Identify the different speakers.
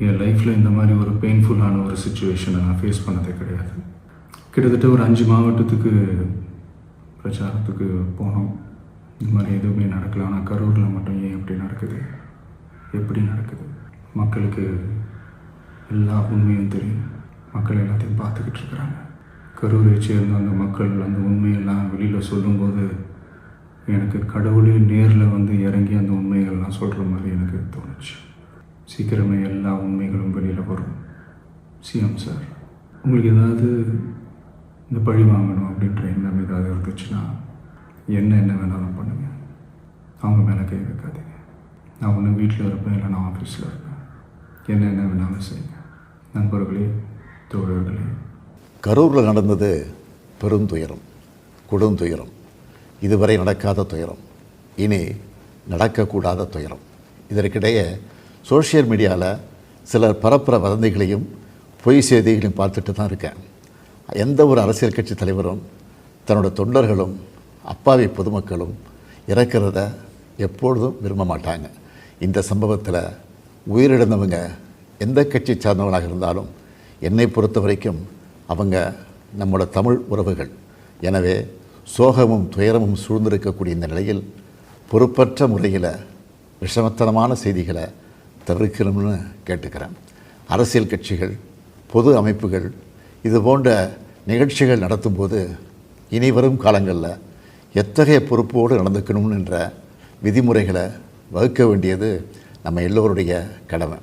Speaker 1: என் லைஃப்பில் இந்த மாதிரி ஒரு பெயின்ஃபுல்லான ஒரு சுச்சுவேஷனை நான் ஃபேஸ் பண்ணதே கிடையாது. கிட்டத்தட்ட ஒரு 5 மாவட்டத்துக்கு பிரச்சாரத்துக்கு போனோம். இந்த மாதிரி எதுவுமே நடக்கல. ஆனால் கரூரில் மட்டும் ஏன் எப்படி நடக்குது, எப்படி நடக்குது? மக்களுக்கு எல்லா உண்மையும் தெரியும். மக்கள் எல்லாத்தையும் பார்த்துக்கிட்டு இருக்கிறாங்க. கரூரை சேர்ந்த அந்த மக்கள் அந்த உண்மையெல்லாம் வெளியில் சொல்லும்போது எனக்கு கடவுளே நேரில் வந்து இறங்கி அந்த உண்மைகள்லாம் சொல்கிற மாதிரி எனக்கு தோணுச்சு. சீக்கிரமே எல்லா உண்மைகளும் வெளியில் வரும். சிஎம் சார், உங்களுக்கு ஏதாவது இந்த பழி வாங்கணும் அப்படின்ற எண்ணம் ஏதாவது இருந்துச்சுன்னா என்ன வேணாலும் பண்ணுங்கள். அவங்க மேலே கை வைக்காதீங்க. நான் ஒன்று வீட்டில் இருப்பேன், இல்லை நான் ஆஃபீஸில் இருப்பேன். என்ன வேணாலும் செய்யுங்க. நண்பர்களே, தோழர்களே,
Speaker 2: கரூரில் நடந்தது பெருந்துயரம், கொடுந்துயரம், இதுவரை நடக்காத துயரம், இனி நடக்கக்கூடாத துயரம். இதற்கிடையே சோஷியல் மீடியாவில் சிலர் பரப்புற வதந்திகளையும் பொய் செய்திகளையும் பார்த்துட்டு தான் இருக்கேன். எந்த ஒரு அரசியல் கட்சி தலைவரும் தன்னோட தொண்டர்களும் அப்பாவி பொதுமக்களும் இறக்கிறத எப்பொழுதும் விரும்ப மாட்டாங்க. இந்த சம்பவத்தில் உயிரிழந்தவங்க எந்த கட்சி சார்ந்தவங்களாக இருந்தாலும் என்னை பொறுத்த வரைக்கும் அவங்க நம்மளோட தமிழ் உறவுகள். எனவே சோகமும் துயரமும் சூழ்ந்திருக்கக்கூடிய இந்த நிலையில் பொறுப்பற்ற முறையில் விஷமத்தனமான செய்திகளை தவிர்க்கணும்னு கேட்டுக்கிறேன். அரசியல் கட்சிகள், பொது அமைப்புகள் இது போன்ற நிகழ்ச்சிகள் நடத்தும்போது இனி வரும் காலங்களில் எத்தகைய பொறுப்போடு நடந்துக்கணும்ன்ற விதிமுறைகளை வகுக்க வேண்டியது நம்ம எல்லோருடைய கடமை.